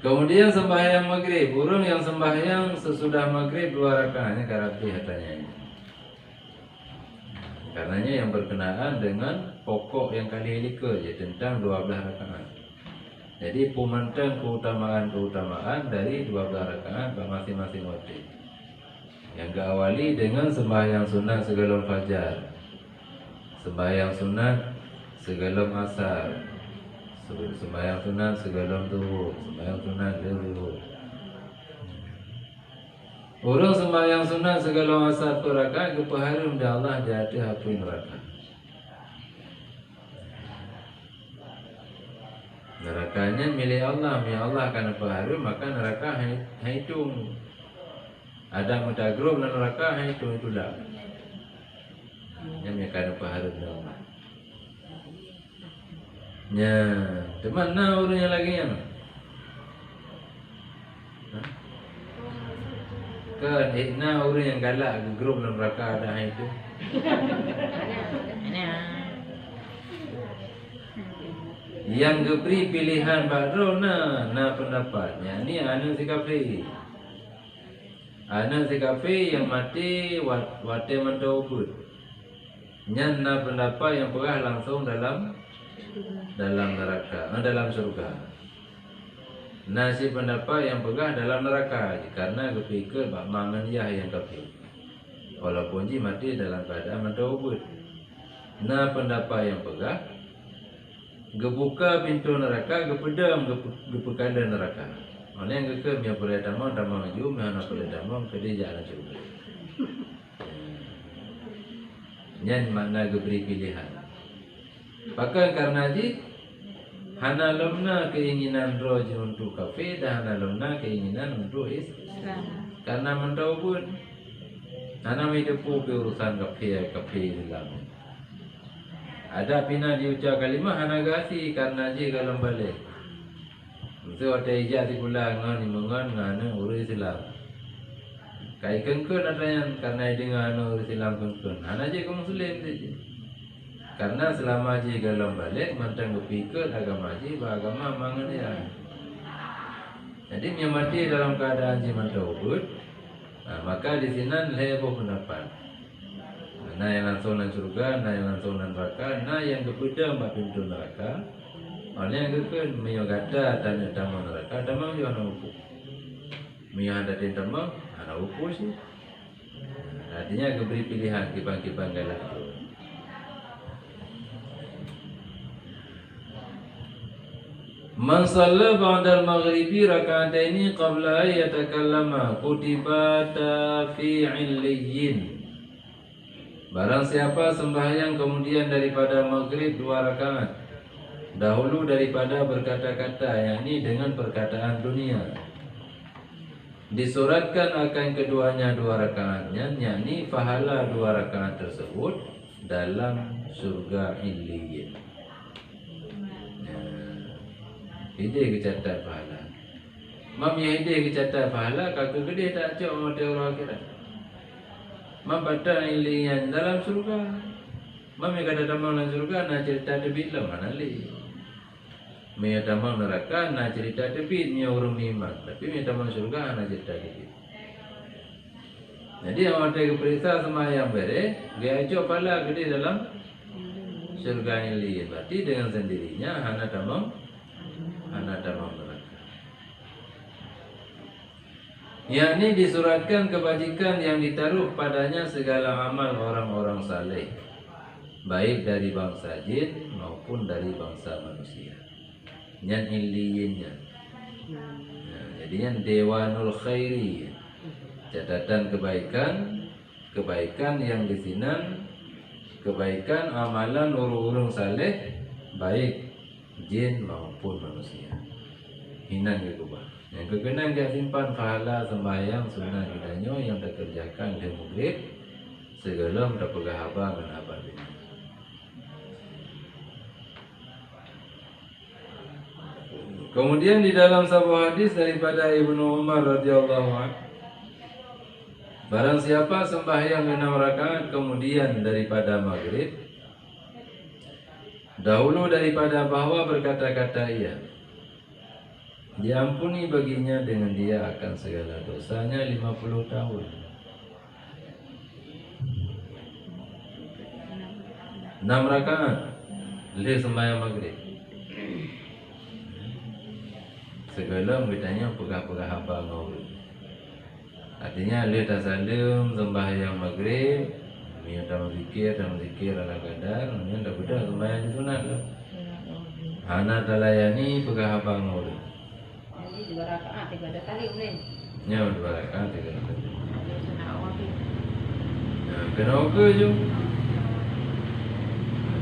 Kemudian sembahyang maghrib, orang yang sembahyang sesudah maghrib 2 rakaatnya karapi hatanya ini. Karenanya yang berkenaan dengan pokok yang kali ilika je tentang 12 rakaat. Jadi pemantang keutamaan dari 12 rakaat masing-masing waktu. Yang diawali dengan sembahyang sunat sebelum fajar, sembahyang sunat sebelum asar, sembahyang sunat sebelum zuhur, sembahyang sunat zuhur. Orang sembahyang sunat sebelum asar tu rakaat kepaharum dah Allah jadi api neraka. Nerakanya milik Allah, akan paharum, maka neraka hitung. Ada mutagrum dan neraka hitung itulah. Yang akan paharum dah Allah. Ya, teman nah urusnya lagi yang. Kan nah urus yang galak grup dan neraka ada itu. Yang diberi pilihan baru na pendapatnya ni anu si kafe. Anu si kafe yang mati wate mentobut. Nyan na pendapat yang pernah langsung dalam neraka, dalam surga. Nasi pendapat yang pegah dalam neraka karena kepikir bak mangan yah yang kafe. Walaupun ji mati dalam keadaan mentobut. Na pendapat yang pegah gebuka pintu neraka, gepedam gepekada neraka. Mana yang geke mia boleh damang maju, mia nak boleh damang kedi jalan surga. Nyan makna geberi pilihan. Bahkan karena di hana lemna keinginan roji untuk kafe dan hana lemna keinginan untuk Islam. Karena mentaubat, hana hidupu urusan kafe Islam. Ada pina diucap kalimah hana gasi karena je kalau balik. Itu ada ijaz di pula ngan mengan ngana urus Islam. Kai kengkun ada yang karena dengan urus Islam kengkun. Hana je kaum muslim je. Karena selama je kalau balik mantang berfikir agama je agama mangan dia. Jadi yang mati dalam keadaan je mentaubat, maka di sini lebo pendapat. Nah yang langsung nan surga, nah yang langsung nan neraka, nah yang kepeda mbak pintu neraka. Oleh yang kekun meyogata tanya tamu neraka, tamu juga nak upu. Meyogata tanya tamu, nak upu sih. Artinya keberi pilihan kipang galak tu. Man shalla ba'da al-maghribi rak'ataini qabla an yatakallama kutibata fi 'illiyyin. Barang siapa sembahyang kemudian daripada maghrib 2 rakaat dahulu daripada berkata-kata, yakni dengan perkataan dunia, disuratkan akan keduanya 2 rakaatnya, yakni pahala 2 rakaat tersebut dalam surga Illiyin. Ide kecatat pahala. Mam yang ide kecatat pahala kakak gede tak cok mati orang akhirat. Mam baca Illiyin dalam surga. Mam yang kata damang dalam surga nak cerita debit lah mana li. Mia damang neraka nak cerita debit mia urung iman. Tapi mia damang surga nak cerita debit. Jadi yang ada keperiksa sembahyang bere, dia ajak pahala gede dalam surga Illiyin. Berarti dengan sendirinya hana damang neraka. Yakni disuratkan kebajikan yang ditaruh padanya segala amal orang-orang saleh, baik dari bangsa jin maupun dari bangsa manusia. Yang Illiyinnya. Jadinya Dewanul Khairi, catatan kebaikan yang di sini, kebaikan amalan urung-urung saleh, baik jin maupun manusia. Hinan kekubah. Yang kekenang dia simpan pahala sembahyang sunat kidanyo yang dikerjakan di maghrib sebelum terpegah abang dan abang ini. Kemudian di dalam sebuah hadis daripada Ibnu Umar radhiyallahu anhu, barang siapa sembahyang 6 rakaat kemudian daripada maghrib, dahulu daripada bahwa berkata-kata ia, diampuni baginya dengan dia akan segala dosanya 50 tahun. 6 rakaat le sembahyang maghrib. Segala bertanya pegah-pegah hamba ngau. Artinya le tasalim sembahyang maghrib, minta zikir ala kadar, minta beda sembahyang sunat lah. Hana talayani pegah hamba ngau. Jadi 2 rakaat 3 kali boleh. Nya 2 rakaat 3 kali. Kena oke je.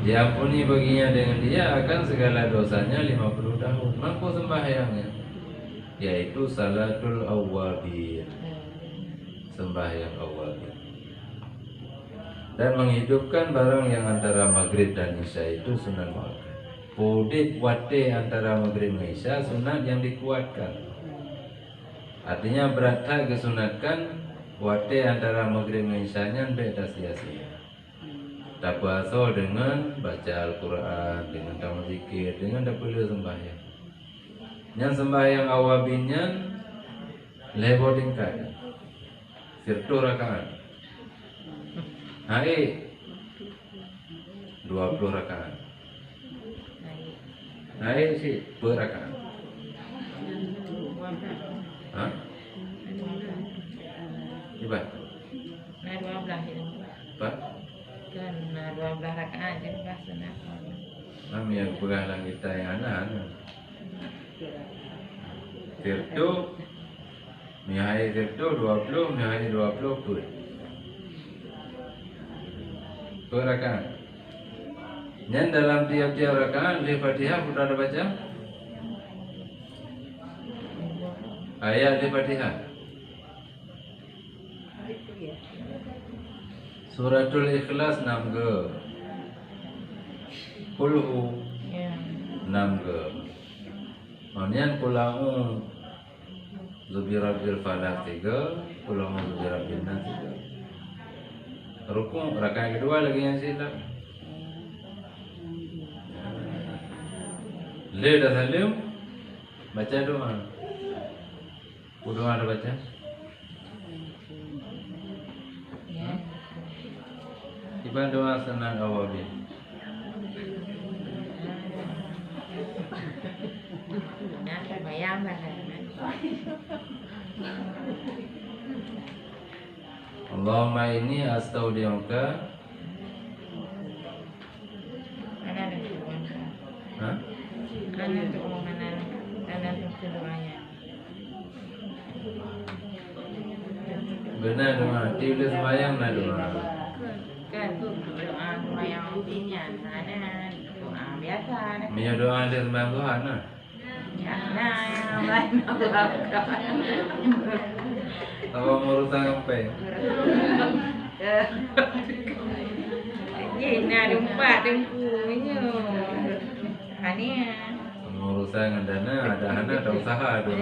Diampuni baginya dengan dia akan segala dosanya 50 tahun. Mampu sembahyangnya, yaitu salatul awwabin, sembahyang awwabin. Dan menghidupkan barang yang antara maghrib dan isya itu sunat muakkad. Pudit wate antara maghrib dan isya sunat yang dikuatkan. Artinya berata kesunatkan wate antara maghrib dan isya-nya beda sia-sia. Tak puasa dengan baca Al-Quran, dengan tamat zikir, dengan tak perlu sembahyang. Yang sembahyang awabinnya lebar tingkat, 10 rakaat. Hai 20 rakaat. Hai si berrakaat. Hah? Coba. Nah 12 itu. Pak. Kan 12 rakaat je lepas sunat. Kami yang pegang kita yang anak-anak. Tirtu mihai tirtu 20, mihai 20 pun. Per rakaat. Dan dalam tiap-tiap rakaat di Fatihah sudah ada baca ayat di Fatihah. Suratul Ikhlas 6 ke. Qulhu 6 ke. Kemudian Qul'a'u Zubirabil Falaq 3, Qul'a'u Zubirabil Nas 3. Rukun rakaat kedua lagi yang silap. Le dah salim baca doa. Doa ada baca? Tiba doa senang awabin. Nah, bayang lah. Allahumma inni astaudiuka. Mana ada tuan? Hah? Mana tu mana? Mana tu doanya? Benar doa. Tiada sembahyang nak doa. Kan doa sembahyang rutinnya ada doa biasa ada. Mia doa dia sembahyang Tuhan lah. Ya, nah yang lain apa? Apa urusan apa? Ye nak dumpat dempunya. Hania. Urusan dana ada anak ada usaha tu.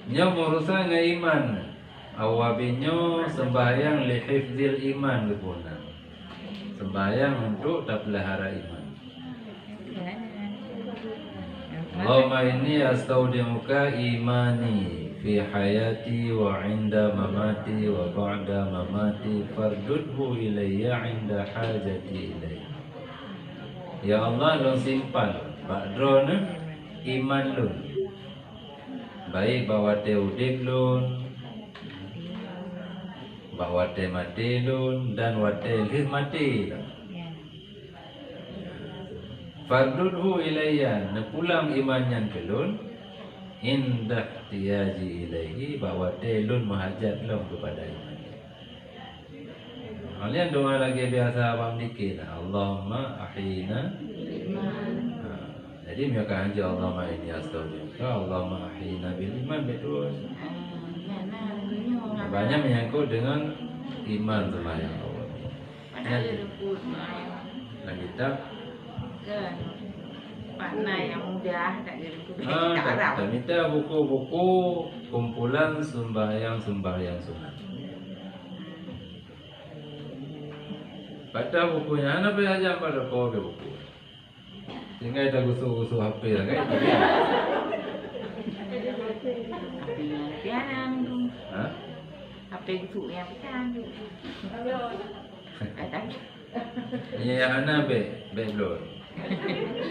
Nya urusan dengan iman. Awabinyo sembahyang li hifdzil iman guna. Sembahyang untuk tak pelihara iman. Allahumma inni astaudimuka imani fi hayati wa inda mamati wa ba'da mamati fardudhu ilayya inda hajati ilayya. Ya Allah, lu simpan bakdrona iman lu. Baik bawa te udip lu, bawa te mati lu, dan wate lih mati. Fardudhu ilayya, pulang imannya ke lun indah tiyaji ilaihi, bahawa telun menghajat lun kepada iman. Kalian doa lagi biasa abang dikir, Allahumma ahyina. Jadi mereka hanja Allahumma inni astaudiuka, Allahumma ahyina bil iman betul. Banyak menyangkut dengan iman sembahyang Allah. Dan kita Kan warna yang mudah tak ada tak minta buku-buku kumpulan sembahyang sunat. Baca bukunya, anak belajar pada kau buku. Sehingga kita gusuk-gusuk HP lah kan itu dia. pianan tu. Ha? HP tu yang pianan tu. Ada. Ini yang Hana be blow.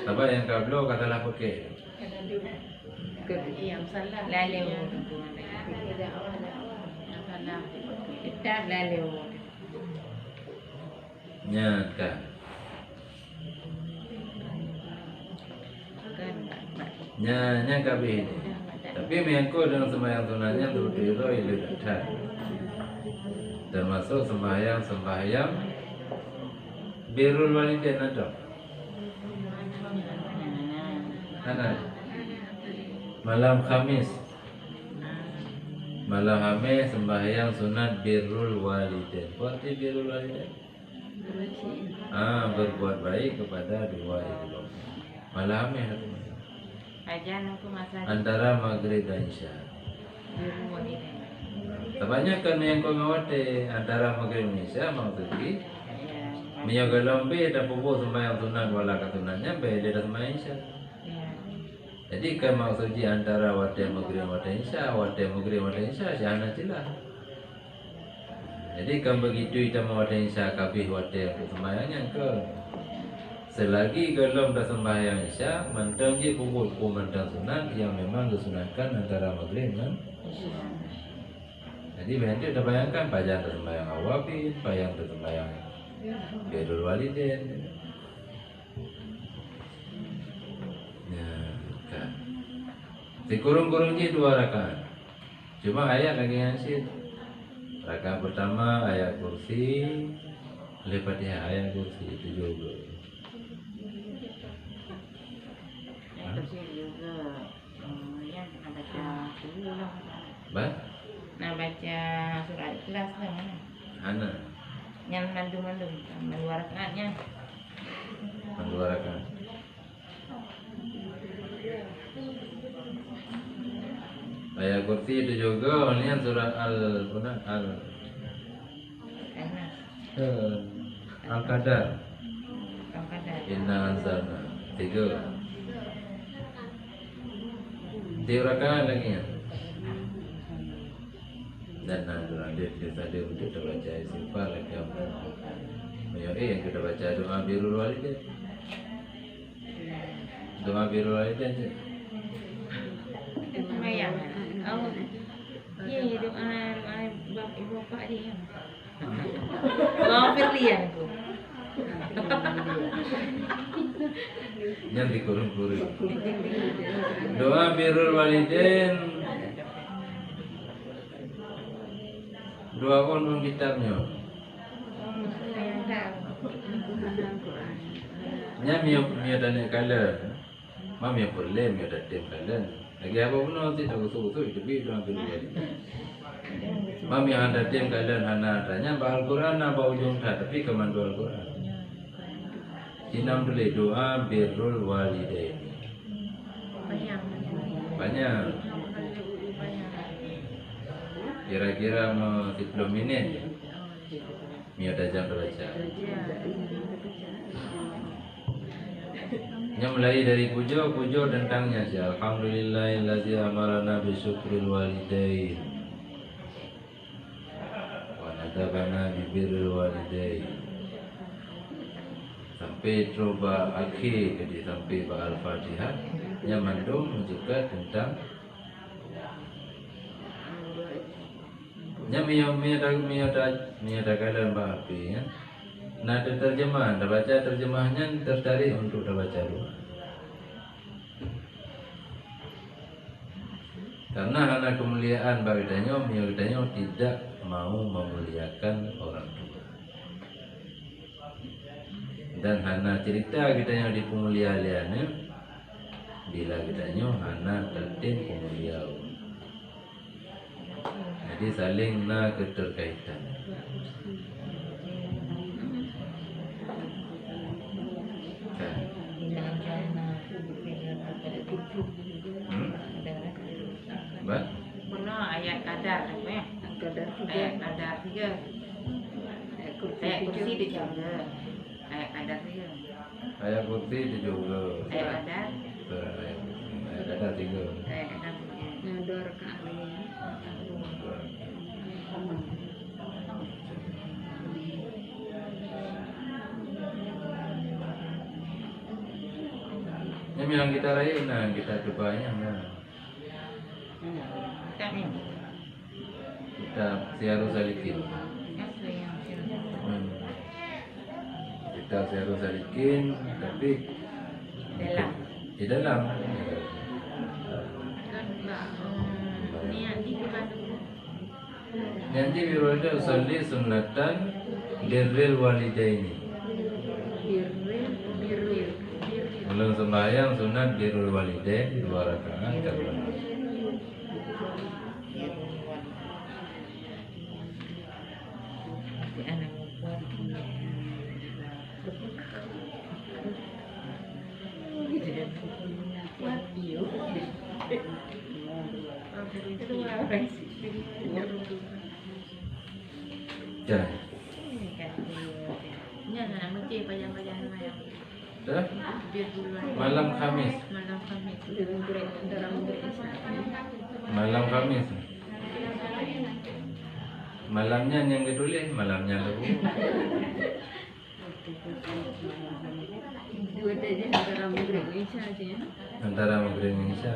Apa yang kau blow katalah pakai. Yang salah. Lalu. Yang salah. Kita lalu. Nya kan. Nya kabeh ni. Tapi mengko dalam sembahyang sunatnya tu diro itu dah. Termasuk sembahyang birrul walidain ada. Ada. Malam Khamis sembahyang sunat birrul walidain. Apa arti birrul walidain? Berbuat baik kepada dua ibu bapa. Malam Khamis Ajan aku masa antara maghrib dan isya. di rumah ini. Kebanyakan yang kau ngawate antara maghrib dan isya maksudnya Mia galombe dah pupu sembahyang sunat wala katunannya be dia dah sembahyang isya. Jadi kan maksudnya antara wate maghrib wate isya, syahana cilah. Jadi kan begitu kita mau wate isya kabih wate untuk sembahyangnya ke. Selagi galom dah sembahyang isya, mantang je pupu mantang sunat yang memang disunatkan antara maghrib dan isya. Jadi nanti dah bayangkan pajang dah sembahyang awabin, pajang dah sembahyang birrul walidain. Ya, kan. Si kurung-kurung ni 2 rakaat. Cuma ayat lagi yang sit. Rakaat pertama ayat kursi, lepas dia ayat kursi itu juga. Itu juga yang nak baca dulu lah. Bah, Nak baca surat Ikhlas lah mana? Hana, Yang mandu-mandu, dua rakaatnya. 2 rakaat. Ayat kursi itu juga ni surat Al-Qadar. Inna anzalna 3. 3 rakaat lagi ya. Dan nanti dia untuk baca istighfar lagi apa. Yang kita baca doa birrul walidain. Doa birrul walidain je. Semayang. Oh, ya doa ibu bapa dia. Doa Firlian tu. Yang dikurung-kurung. Doa birrul walidain. 2 orang kitabnya. Nya mia dan kala. Mami boleh mia dan tem kala. Lagi apa pun nanti tak usul itu bi doa birrul walidain. Mami anda tem kala hana tanya bahal Quran apa ujung dah tapi keman doa Quran. Jinam dulu doa birrul walidain. Banyak. Kira-kira mau 10 minit. Mia dah jam baca. Yang mulai dari pujo tentangnya sih. Alhamdulillahillazi amarana bisyukril walidain. Wa nadabana bibirril walidain. Sampai coba akhir jadi sampai Al-Fatihah. Yang mandum juga tentang nya mia dah kalian bahapi ya. Nah terjemahan, dah baca terjemahannya tertarik untuk dah baca doa. Karena hana kemuliaan bagi danyo, mia danyo tidak mau memuliakan orang tua. Dan hana cerita kita yang di pemuliaannya bila kita hana tertim pemuliaan. Jadi saling na keterkaitan. Kan? Ba? Puno ayat kadar apa ya? Ayat kadar 3. Ayat kursi dia juga. Ayat kadar 3. Ayat kursi itu juga. Ayat kadar. Ayat kadar 3. Ayat kadar 3. 2 rakaat lagi. Yang bilang kita rayu, nah kita cobain nah. Kami. Kita siaru salikin. Apa yang Kita siaru salikin, tapi dalam. di dalam. Kan Mbak, niat di Bandung. Nanti biroda usalli sunnatan birril walidaini. Birril. Belum sembahyang sunat birrul walidain 2 rakaat karena jangan. Nya nak mesti bayang-bayang mayang. Dah Biar duluan. malam Khamis. Malam Khamis. Dalam Malam Khamis. Malamnya yang ditulis, malamnya Rabu. Dua tadi antara maghrib dan isya aja ya. Antara maghrib dan isya.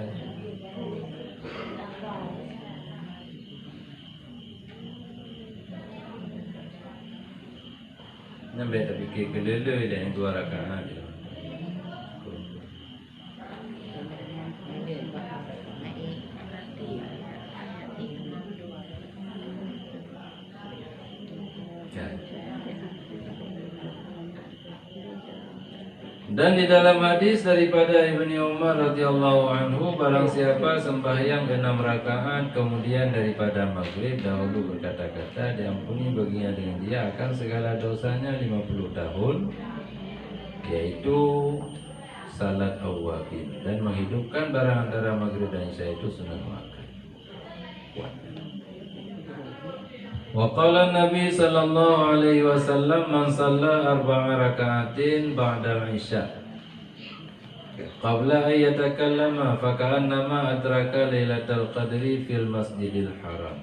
Nampak tapi kelele dan 2 rakaat. Dan di dalam hadis daripada Ibnu Umar radhiyallahu anhu, barang siapa sembahyang 6 rakaat kemudian daripada maghrib dahulu berkata-kata, diampuni baginya dengan dia akan segala dosanya 50 tahun, yaitu salat awwabin, dan menghidupkan barang antara maghrib dan isya itu sunat muakkad. Wa qala Nabi sallallahu alaihi wasallam man shalla 4 raka'atin ba'da al-isya qabla an yatakallama fa ka'annama adraka lailatul qadri fil masjidil haram.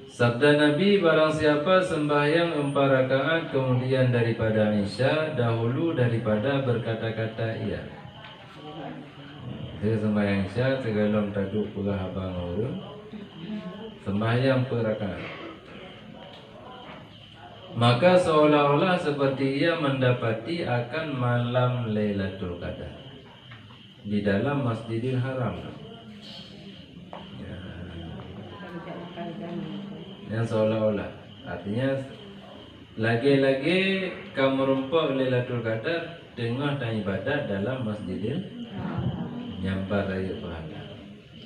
Sabda Nabi, barang siapa sembahyang 4 rakaat kemudian daripada isya dahulu daripada berkata-kata iya. Dia sembahyang isya sebelum taduk pula abang urun sembahyang per rakaat, maka seolah-olah seperti ia mendapati akan malam Lailatul Qadar di dalam Masjidil Haram. Yang seolah-olah, artinya lagi-lagi kamu rumput Lailatul Qadar tengah dan ibadat dalam Masjidil nyambar raya pahala.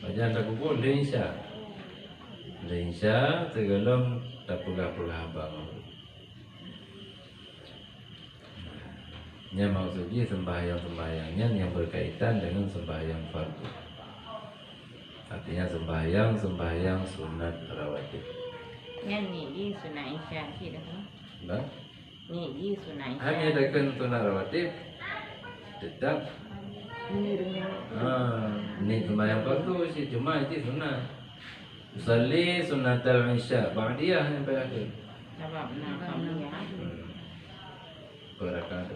Macam tak kubur Indonesia. Insya sebelum tak pula-pula abang. Ini maksudnya sembahyang-sembahyangnya yang berkaitan dengan sembahyang fardu. Artinya sembahyang sunat rawatib. Yang ni di sunat isya sih dah. Nah, Ni di sunat isya. hanya dengan sunat rawatib tetap. Ini sembahyang fardu sih, cuma itu sunat. Usalli sunnatal isya ba'diyah yang berakhir. Sebab nak kami ya. Berakaat.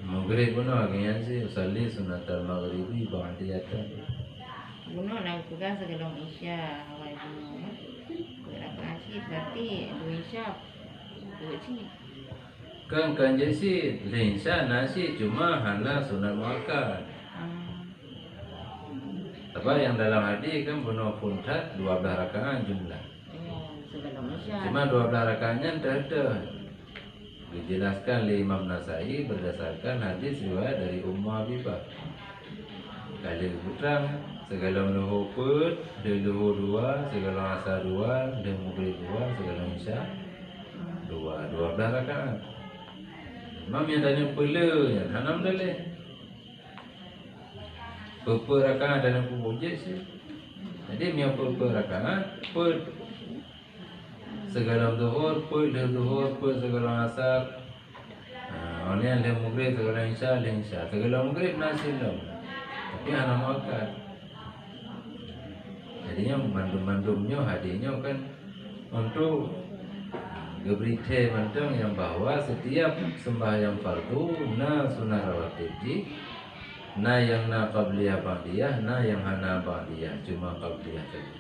Maghrib pun akhirnya sih usalli sunnatal maghribi ba'diyatan. Bunuh nak tugas sebelum isya awal bunuh. Berapa sih berarti 2 isya. 2 sih. Kan sih lensa nasi cuma hanya sunat muakkad. Tapi yang dalam hadis kan bunuh puntat 12 rakaat jumlah. Sebelum isya. Cuma 12 rakaatnya tidak ada. Dijelaskan oleh Imam Nasai berdasarkan hadis riwayat dari Ummu Habibah. Kali putrang segala luhur put, de luhur 2, segala asar 2, de maghrib 2, segala isya 2, 12 rakaat. Imam yang tanya pula yang hanam dalih. Berapa rakaat dalam kubur je sih. Jadi mian berapa rakaat per segala zuhur, per zuhur, per segala asar. Awalnya leh maghrib segala isya leh isya. Segala maghrib nasi lam. Tapi anak makan. Jadinya mandum-mandumnya hadirnya kan untuk berita mantang yang bahwa setiap sembahyang fardu na sunnah rawatib na yang na qabliyah ba'diyah na yang hana ba'diyah cuma qabliyah saja.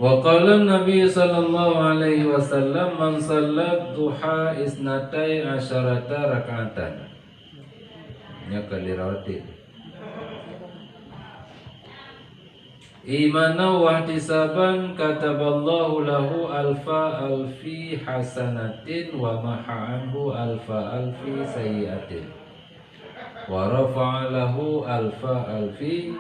Wa qala Nabi sallallahu alaihi wasallam man sallat duha isnatai asyarata raka'atan. Nya kali rawatib. Imana wa ihtisaban kataballahu lahu alfa alfi hasanatin wa maha anhu alfa alfi sayyiatin. Wa rafa'a lahu alfa alfi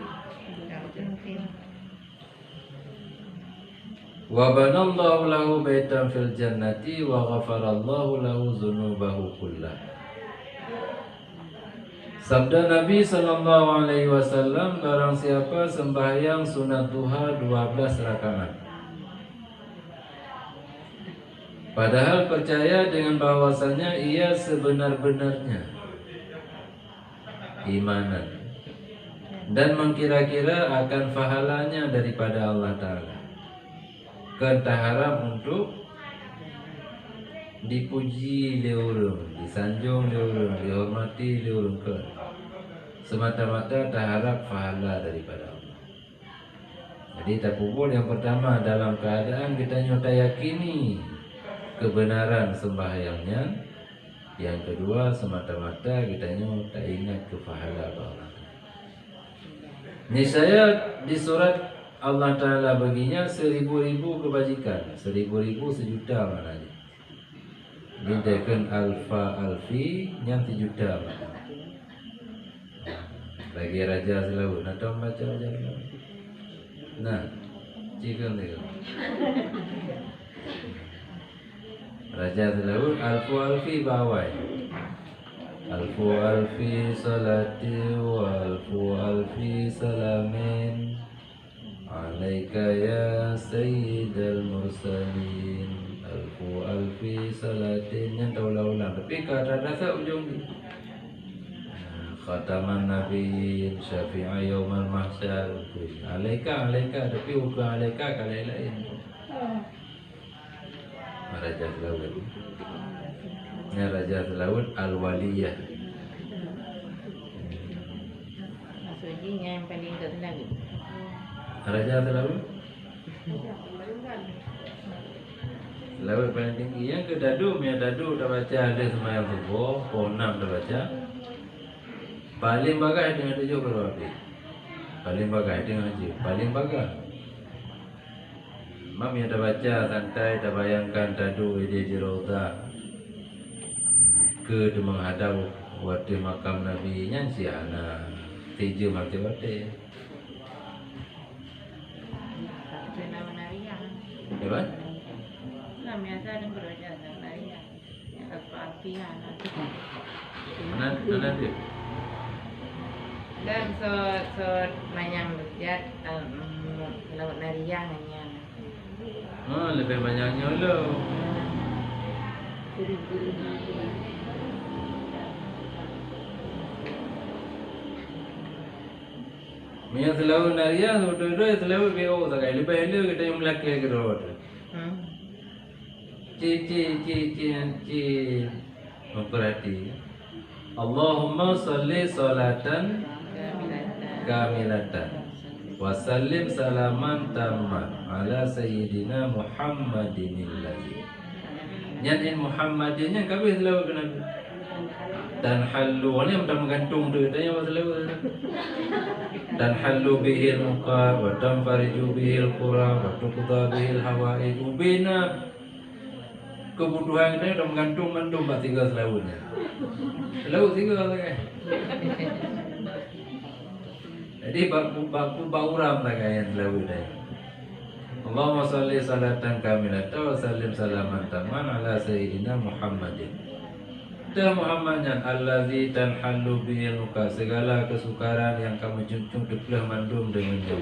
wa banallahu lahu baitan fil jannati wa ghafarallahu lahu dzunubahu kullah. Sabda Nabi sallallahu alaihi wasallam, barang siapa sembahyang sunat duha 12 rakaat padahal percaya dengan bahwasannya ia sebenar-benarnya imanan dan mengkira-kira akan pahalanya daripada Allah Ta'ala, kita harap untuk dipuji leurung, disanjung leurung, dihormati leurung ke semata-mata terharap pahala daripada Allah. Jadi tapubul yang pertama dalam keadaan kita nyata yakini kebenaran sembahyangnya. Yang kedua semata-mata kita nyata ingat ke pahala Allah. Niscaya di surat Allah Ta'ala baginya 1000 kebajikan, 1000 sejuta maknanya. Dindakan alfa alfi yang sejuta maknanya. Bagi Raja Selaut, nak tahu baca Raja Selaut? Nah, cikgu ni. Raja Selaut alfu alfi bawai. Alfu alfi salati wa alfu alfi salamin alaika ya sayyidal mursalin. Alfu alfi salatin yang tahu ulang tapi kata dasar ujung ni khataman nabiyyin syafi'a yaumal mahsyar. Alaika tapi bukan alaika kali lain. Raja Selaut. Ini Raja Selaut al-waliyah. Maksudnya yang paling terkenal. Raja Selaut Selaut paling tinggi. Yang ke dadu dah baca ada semayang subuh, ponam dah baca. Paling bagai dengan 7 berapa? Paling bagai dengan haji. Paling bagai. Mam yang dah baca santai, dah bayangkan dadu di Raudah ke menghadap wati makam Nabi nya si ana 7 mati wati. Hebat? Nah, biasa ada beroja dari apa-apa Mana dia? Dan so banyak lihat laut nariah hanya. Oh, lebih banyaknya lo. Minyak selalu nariah, dua-dua selalu beo tak kali. Lebih lu kita yang melaki ke road. Ci memperhati. Allahumma salli salatan kamilatan wa sallim salaman tamman ala sayyidina Muhammadin alladzi. Nyanyian Muhammadinnya kabeh selalu kena. Dan halu ni macam menggantung tu tanya pasal selalu. Dan halu bihil muqa wa tanfariju bihil qura wa tuqda bihil hawaij ubina. Kebutuhan kita dah menggantung-gantung bak 3 selawutnya. Selawut 3 saja. Jadi bak uram tak kaya selawut dah. Allahumma salli salatan kamilatan wa sallim salaman tamman ala sayyidina Muhammadin. dah Muhammadnya allazi tanhallu bihil muka, segala kesukaran yang kamu junjung dipelih mandum dengannya.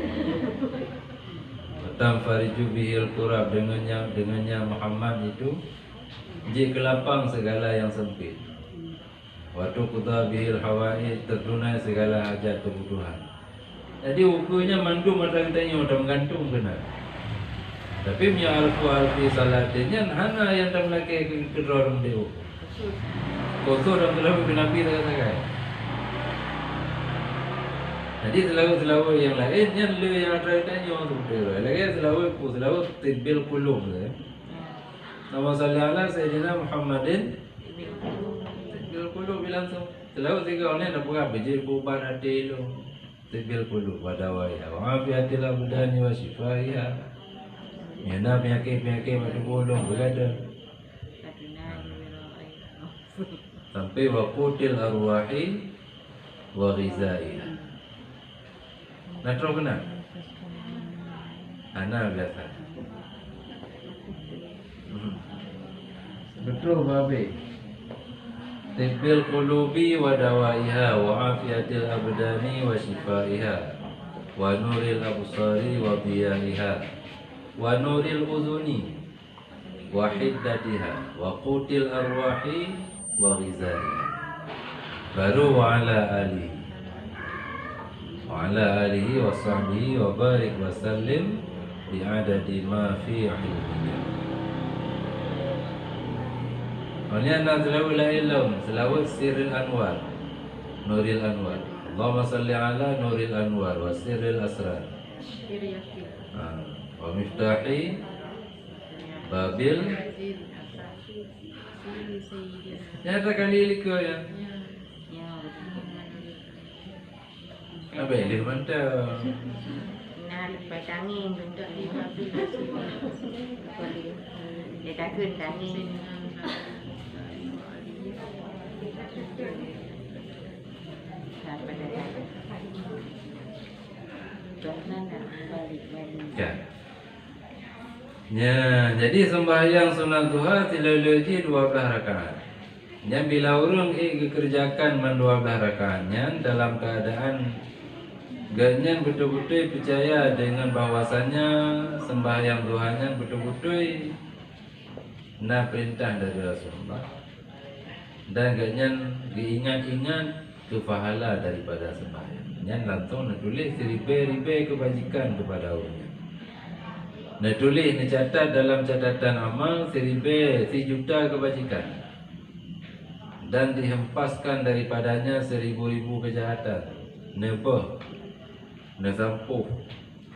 Tamfariju bihil kurab, dengannya Muhammad itu ji kelapang segala yang sempit. Waktu kuda bihil hawa'i, tertunai segala hajat kebutuhan. Jadi ukunya mandum ada tanya udah menggantung benar. Tapi punya alfi salatinya hana yang tak melaki kedorong dia. Kotor dan terlalu Nabi kata. Jadi selalu yang lainnya lu yang ada tanya untuk dia. Lagi selalu tibbil qulub. Nama sallallahu sayyidina Muhammadin tibbil qulub langsung. Selalu tiga orang nak buat biji buban hati lu. Tibbil qulub wa dawaiha wa afiatil abdani wa shifaiha. Yana penyakit macam bolong berada. Sampai waqutil arwahi wa ghizaiha. Nak tahu kena? Ana biasa. Betul babe. Tibbil qulubi wa dawaiha wa afiatil abdani wa shifaiha wa nuril absari wa diyaiha wa nuril uzuni wa hiddatiha wa qutil arwahi wa ghizaiha. Baru wa ala alihi wa sahbihi wa barik wa sallim bi'adadi ma fi ilmika. Ini anda selawat sirril anwar, nuril anwar. Allahumma salli ala nuril anwar wa sirril asrar wa miftahi babil. Nyata kali liko ya. Apa ini mantap? Nah, lepas angin bentuk di babi. Dia takut angin. Ya, jadi sembahyang sunat duha tilologi 12 rakaat. Yang bila urung kerjakan 12 rakaatnya dalam keadaan ganyan betul-betul percaya dengan bahwasannya sembahyang duhanya betul-betul na perintah dari Rasulullah, dan ganyan diingat-ingat ke pahala daripada sembahyang. Yang langsung nak tulis ribe-ribe kebajikan kepada orangnya. Nak tulis, nak catat dalam catatan amal 1,000 juta kebajikan, dan dihempaskan daripadanya 1,000 kejahatan. Nebah, nesampuh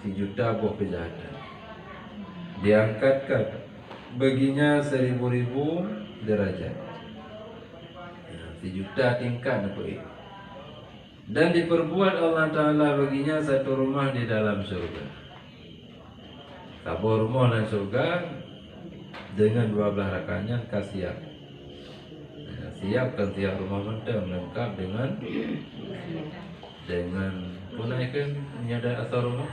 1 juta buah kejahatan. Diangkatkan baginya 1,000 derajat. 1 juta tingkat nampak. Dan diperbuat Allah Ta'ala baginya satu rumah di dalam surga. Sebuah rumah dalam surga dengan 12 rakaatnya kasiap. Siapkan tiap rumah mentah lengkap dengan punaikan menyadar asal rumah,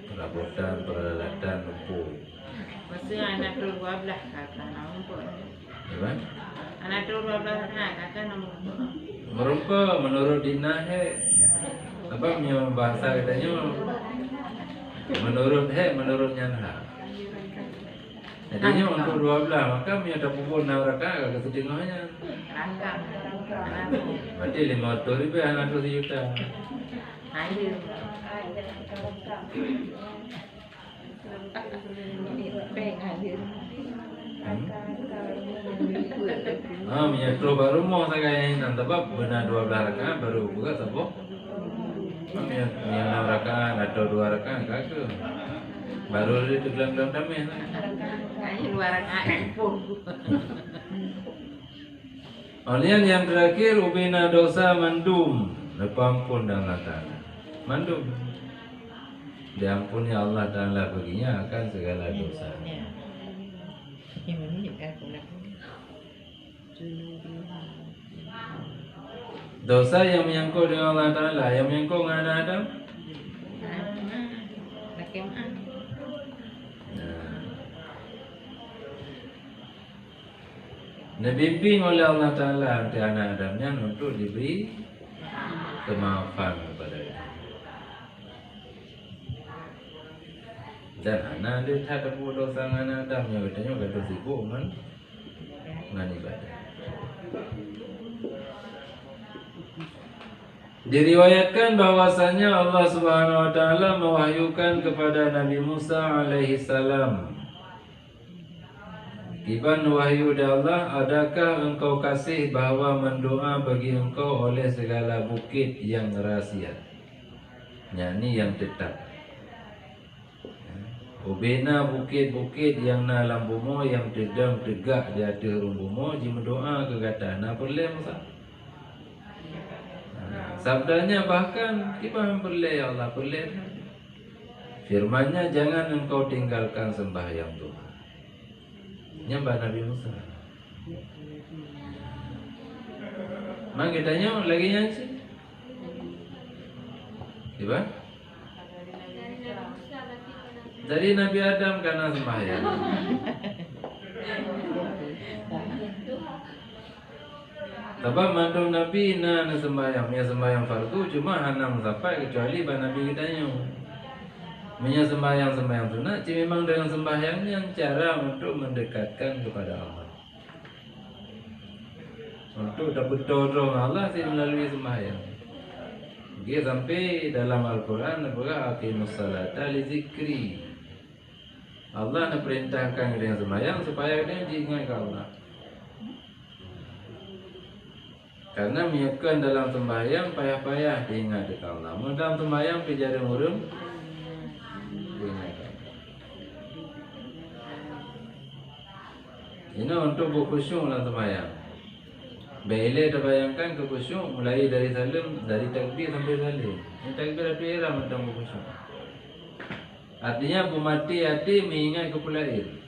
perabotan, peralatan, lampu. Masa anak tu 12 kakak nak rumput. Apa? Anak tu 12 kakak nak rumput. Merupa menurut dinah apa punya bahasa katanya menurut nyanha. Jadinya untuk 12 maka punya ada pukul 6 rakaat ke setengahnya. Rangkap. Berarti 500,000 anak tu 1 juta. Ayo. Punya coba rumah saya yang nanti benar 12 rakaat baru buka sabuk. Punya 6 rakaat atau 2 rakaat kagak. Baru itu gelam-gelam damai. Kayaknya 2 rakaat pun. Kemudian yang terakhir ubina dosa mandum, diampun Allah Ta'ala. Mandum, diampuni Allah Ta'ala baginya akan segala dosa. Dosa yang menyangkut dengan Allah Ta'ala, yang menyangkut dengan anak Adam. Dibimbing oleh Allah Ta'ala nanti anak Adamnya untuk diberi kemaafan kepada dia. Dan anak dia tak ada dosa anak Adamnya, katanya gak ada sibuk dengan ibadah. Diriwayatkan bahwasanya Allah Subhanahu wa taala mewahyukan kepada Nabi Musa alaihi salam, "Iban wahyu dari Allah, adakah engkau kasih bahwa mendoa bagi engkau oleh segala bukit yang rahasia?" Yani yang tetap. Ubena bukit-bukit yang na alam bumo yang tegak di atas rumbumo, jika doa ke kata na boleh Musa. Sabdanya bahkan kita boleh ya Allah boleh. Firmannya jangan engkau tinggalkan sembahyang Tuhan. Nyembah Nabi Musa. Mang kita tanya lagi nyanyi. Tiba? Dari Nabi Adam karena sembahyang. Sebab mandum Nabi na sembahyang, punya sembahyang fardu cuma hanam sampai kecuali ban Nabi kitanya. Punya sembahyang sunat, memang dengan sembahyangnya cara untuk mendekatkan kepada Allah. Untuk dapat tolong Allah sih melalui sembahyang. Dia sampai dalam Al-Quran apa aqimus salata li zikri. Allah nak perintahkan dengan sembahyang supaya dia diingat ke Allah. Karena menyukan dalam sembahyang payah-payah diingat ke Allah. Dalam sembahyang pijar urung diingat. Ini untuk berkhusyuk dalam sembahyang. Bila terbayangkan kekhusyuk mulai dari salam, dari takbir sampai salim. Ini takbir itu era macam berkhusyuk. Artinya pemati hati mengingat kepulauan.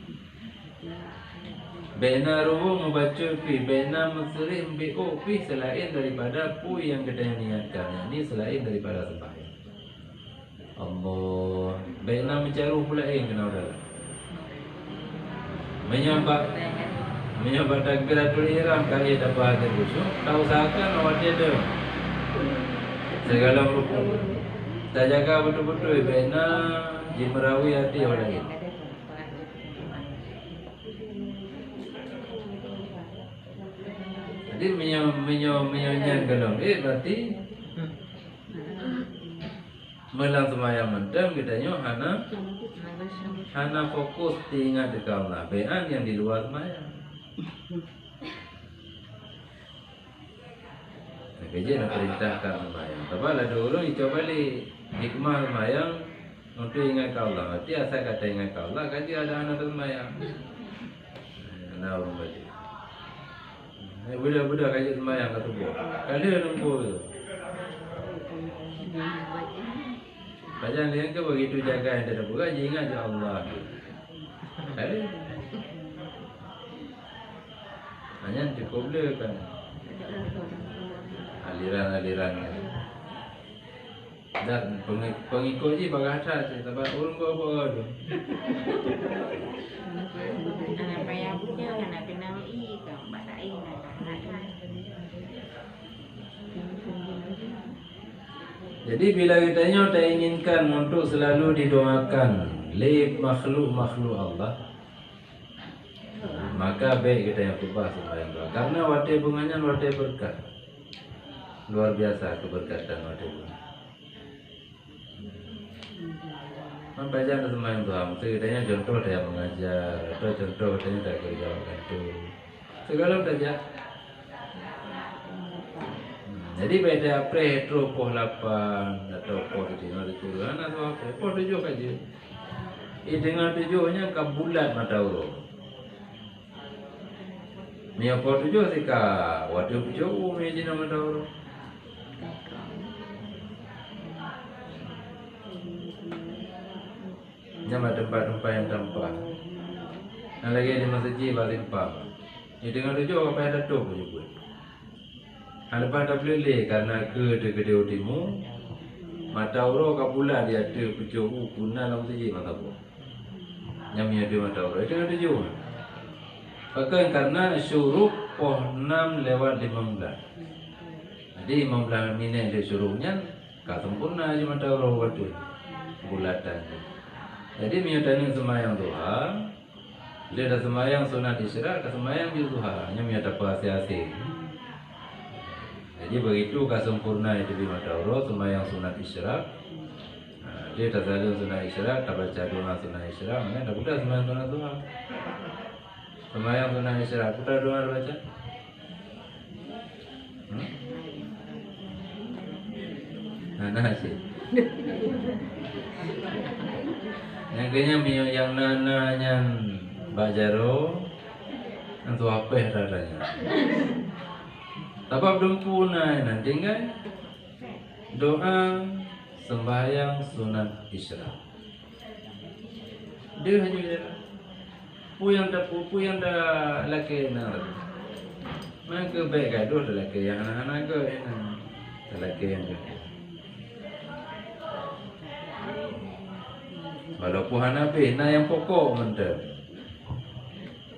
Bena ruhu membaca pi, bena mesri mbo pi selain daripada pu yang kita niatkan. Ini selain daripada sembahyang. Allah, bena mencaru pula kena udah. Menyambat takbiratul ihram kali dapat hati khusyuk. Tak usahakan awak dia ada segala rukun. Tak jaga betul-betul bena jimrawi hati orang lain. Jadi menyanyikan kalau berarti melang sembahyang mendam kita nyo hana fokus diingat dekat Allah. Bean yang di luar sembahyang. Kerja nak perintahkan sembahyang. Tapi ada orang coba li hikmah sembahyang untuk ingat ke Allah. Berarti asal kata ingat ke Allah, kan dia ada anak sembahyang. Ada orang baca. Budak-budak kaji sembahyang kat tubuh. Kali ada nombor tu. Bacaan dia ke begitu jaga yang tidak buka, dia ingat je Allah. Kali. Hanya cukup dia kan. Aliran-aliran. Dan pengikut je bagasa je. Sebab orang bawa-bawa tu. Anak payah punya, anak kenal kan, badai nak. Jadi bila kitanya tak inginkan untuk selalu didoakan oleh makhluk-makhluk Allah, maka baik kita yang kubah sembahyang doa. Karena wate bunganya wate berkat. Luar biasa keberkatan wate bunga. Baca ada sembahyang doa. Mesti kitanya contoh dia mengajar atau contoh katanya tak kerja itu. Segala saja. Jadi beda pre-hetero poh 8 atau poh 7 diturunan atau apa? Poh 7 aja. Dengan 7-nya ke bulat mata urut. Mia poh 7 sih ka waduh 7 meji nama mata urut. Nama tempat-tempat yang tampak. Yang lagi di masjid balik pak. Ini dengan 7 apa yang ada tu pun juga. Lepas dah boleh karena ke utimu mata uro kapulah dia ada pejohu punah dalam siji mata bu. Nyamnya dia mata uro itu ada tujuh. Bahkan karena syuruk poh 6 lewat 15. Jadi 15 minit dia syuruknya kak sempurna aja mata orang waktu bulatan. Jadi miutani semayang duha, dia dah semayang sunat isyarat, ke semayang di duha, hanya miut apa asing. Jadi begitu kak sempurna itu di mata Allah semayang sunat isyarat. Dia tak saja sunat isyarat, tak baca doa sunat isyarat, mana tak boleh semayang sunat duha. Semayang sunat isyarat, kita doa baca. Nana sih. Yang kayaknya yang nananya bajaro, nanti apa radanya. Tapi belum punai nanti kan doa sembahyang sunat isyarat. Dia hanya dia. Puyang dah laki nak. Maka baik gaduh dah laki yang anak-anak ke enak. Laki yang tu. Walaupun Hanafi, nah yang pokok mentah.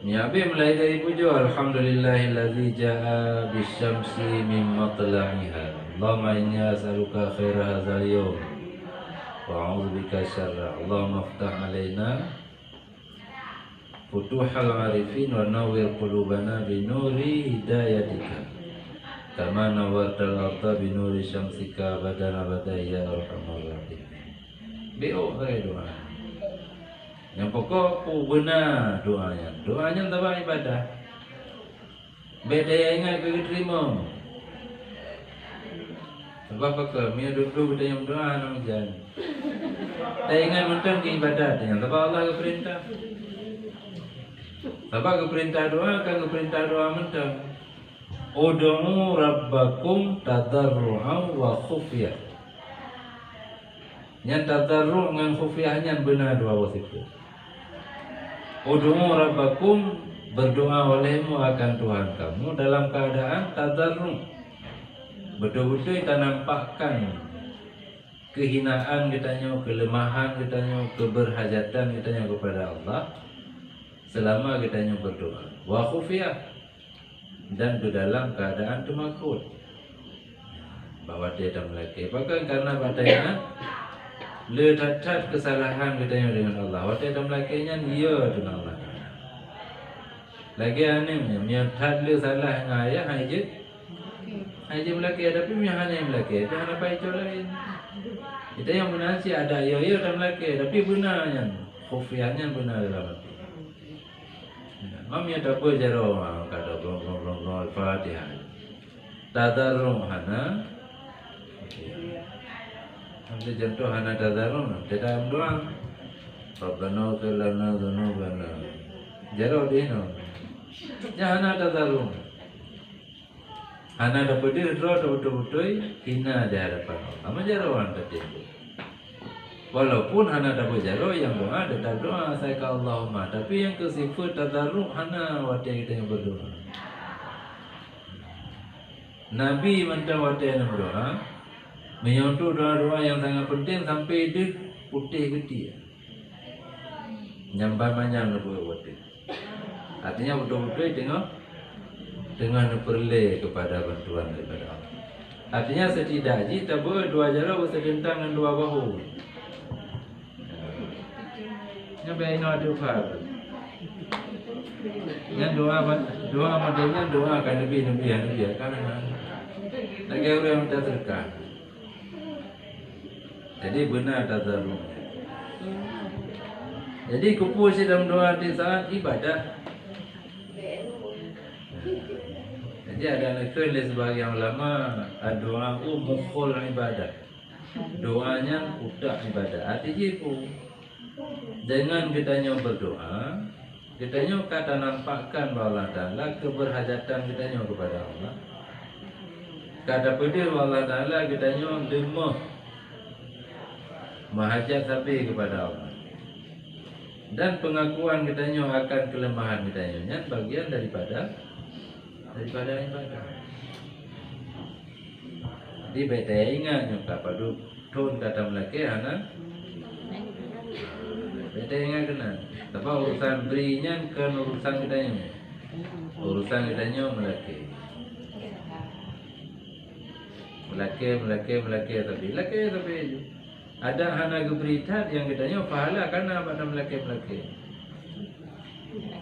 Ni Abi mulai dari puja Alhamdulillahillazi ja'a bisyamsi min matla'iha. Allahumma inni as'aluka khaira hadzal yawm wa a'udzubika syarra. Allahumma iftah alaina futuhal arifin wa nawwir qulubana bi nuri hidayatika. Kama nawwartal arda bi nuri syamsika badana badai ya arhamar rahim. Doa doa. Yang pokok benar doanya. Doanya tak ibadah. Beda yang ingat ke terima. Sebab apa? Mia duduk kita yang doa nak jalan. Tak ingat mentang ke ibadat yang sebab Allah ke perintah. Sebab ke perintah doa kan ke perintah doa mentang. Ud'u rabbakum tadarru'an wa khufyah. Yang tadarru' dengan khufyahnya benar dua wasif itu. Ud'u rabbakum, berdoa olehmu akan Tuhan kamu dalam keadaan tadarru'. Betul-betul kita nampakkan kehinaan kitanya, kelemahan kitanya, keberhajatan kitanya kepada Allah selama kitanya berdoa. Wa khufyah, dan ke dalam keadaan temakut bahawa dia dah melaki. Bahkan karena batanya ledatat kesalahan kitanya dengan Allah. Waktu dah melakinya dia dengan Allah. Lagi anehnya, yang tak le salah dengan ayah aja. Aja melaki tapi yang hanya melaki, dia hanya baik lain. Kita yang benar sih ada ya dah melaki, tapi benarnya khufiannya benar dalam hati. Mami ada apa jaro kata blong Al-Fatihah. Tadarrung hana. Ambil contoh hana tadarrung, tidak doang. Rabbana ighfir lana dzunubana. Jaro dino. Jangan tadarrung. Hana dapat dia betul-betul hina di hadapan Allah. Ama jaro tadi. Walaupun hana dapat jaro yang doa tetap doa saya ke Allahumma, tapi yang ke sifat tadarruk hana waktu kita yang berdoa. Nabi mentang waktu yang berdoa menyentuh doa-doa yang sangat penting sampai dia putih getih. Nyambai manjang lepas waktu. Artinya betul-betul dengan perle kepada bantuan daripada Allah. Artinya setidaknya kita berdua jaro bersegentang dengan dua bahu. Sampai ino ada faham. Yang doa modelnya doa kan lebih kan. Lagi orang yang tak terka. Jadi benar tadarruk. Jadi kupu dalam doa di saat ibadah. Jadi ada nakal sebagian ulama doa mukhul ibadah. Doanya utak ibadah. Artinya dengan kitanya berdoa, kitanya kata nampakkan bahawa Allah Ta'ala keberhajatan kitanya kepada Allah. Kata pedih bahawa Allah Ta'ala kitanya lemah mahajat sampai kepada Allah. Dan pengakuan kitanya akan kelemahan kitanya bagian daripada ibadah. Jadi beta ingat nyuka padu tun kata melaki hana beta ingat kena. Tapi urusan berinya kan urusan kitanya. Urusan ditanya melaki tapi ada hana geberita yang ditanya pahala karena pada melaki.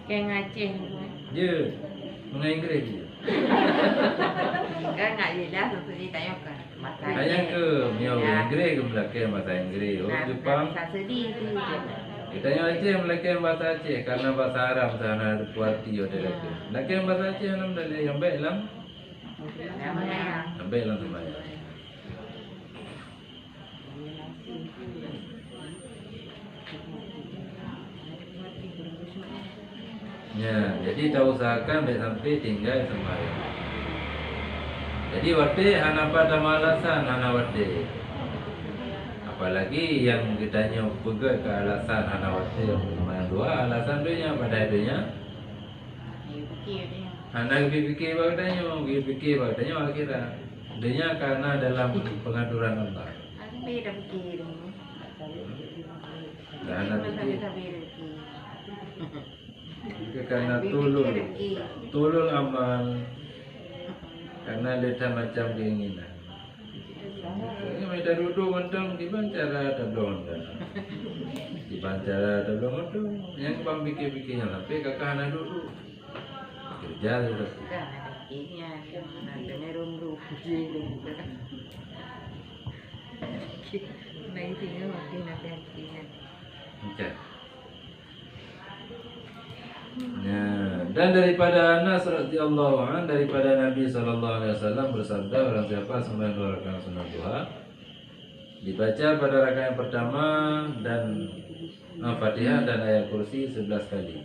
Kayak ngaceh. Je, mengaingkris je. Kan nggak jelas untuk ditanya kan. Hanya ke miau Inggris ke melaki bahasa Inggris. Oh Jepang. Bahasa sedih tu. Ditanya Aceh melaki bahasa Aceh karena bahasa Arab sana ada kuarti ada lagi. Melaki bahasa Aceh nam dari yang baik lam. Sampai lang sembahyang. Ya, jadi tak usahakan sampai tinggal sembahyang. Jadi wate hana pada malasan hana wate. Apalagi yang ditanya pegang ke alasan hana wate yang dua alasan dunia pada dunia. Hana fikir bagdanya akhirat. Dunia karena dalam pengaturan Allah. Beda fikir. Dan hana fikir karena tulul amal karena ada macam keinginan. Mereka duduk mentang di bancara tablon dah. Di bancara tablon itu yang bang fikir-fikirnya tapi kakak hana duduk kerja terus. Iya, ada nerumru. Nah itu ya makin ada kian. Macam. Ya, dan daripada Anas radhiyallahu anhu daripada Nabi sallallahu alaihi wasallam bersabda orang siapa sembahyang 2 rakaat sunat duha dibaca pada rakaat yang pertama dan Al-Fatihah dan ayat kursi 11 kali.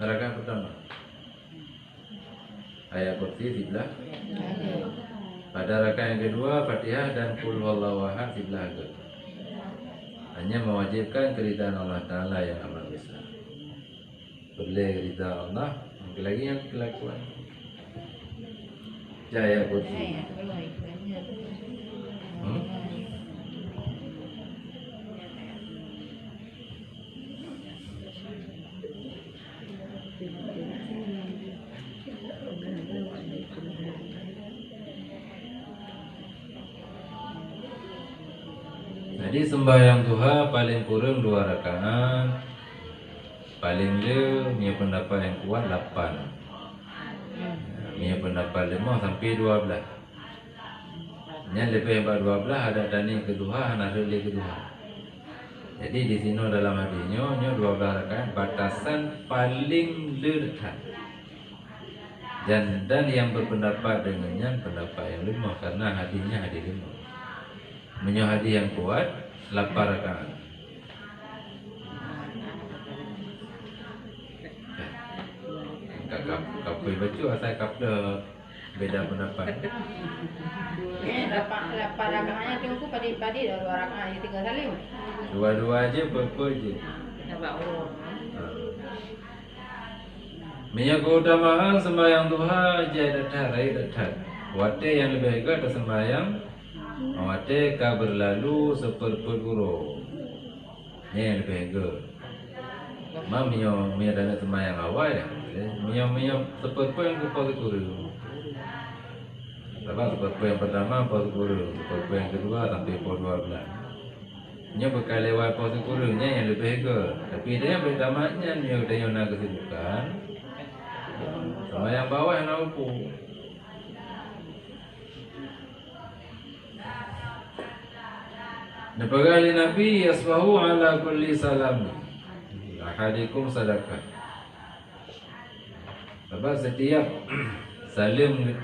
Rakaat pertama ayat kursi 11. Pada rakaat yang kedua Fatihah dan qul huwallahu ahad 11 kali. Hanya mewajibkan keridhaan Allah Ta'ala yang amat besar. Boleh ridha Allah, mungkin lagi yang kelakuan jaya kursi. Jadi sembahyang duha paling kurang 2 rakaat, paling le punya pendapat yang kuat 8, punya pendapat 5 sampai 12. Yang lebih daripada 12 ada tani kedua, ada reli kedua. Jadi di sini dalam hadisnya 12 rakaat batasan paling dekat. Dan yang berpendapat dengannya pendapat yang 5 karena hadisnya hadis 5. Hadis yang kuat 8 rakaat. Kapui baca asal kapda beda pendapat. Lapan rakaatnya tunggu padi-padi dah 2 rakaat je 3 salim. Dua-dua aja berapa je. Nampak urut. Minyak keutamaan sembahyang duha je datang. Wate yang lebih hebat sembahyang awate ka berlalu seperempat guru. Ni yang lebih hebat. Minyak dana sembahyang awal ya. Minyak seperempat yang kepada guru. Sebab seperempat yang pertama pada guru, seperempat yang kedua sampai pukul 12. Minyak bekal lewat pada gurunya yang lebih hebat. Tapi dia pertamanya dia nak kesibukan. Sembahyang bawah yang nak upu. Napagali Nabi yasbahu ala kulli salam ahadikum sadaqah. Sebab setiap salim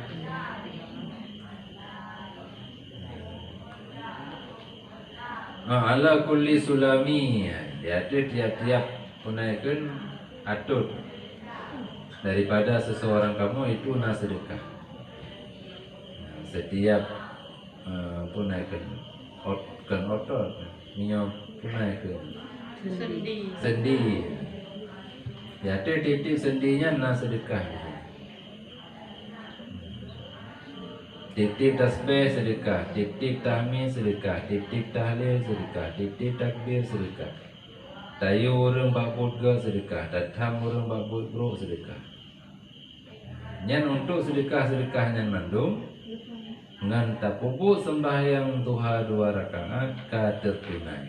ala kulli sulami dia ada tiap-tiap punaikan atut daripada seseorang kamu itu nak sedekah. Setiap punaikan kan otot minyak punai ke sendi ya ada titik sendinya nak sedekah, titik tasbih sedekah, titik tahmid sedekah, titik tahlil sedekah, titik takbir sedekah. tayu urang babut ge sedekah, datam urang babut bro sedekah. Nyan untuk sedekah-sedekah nyan mandum ngan tapupu sembahyang duha 2 rakaat ka tertunai.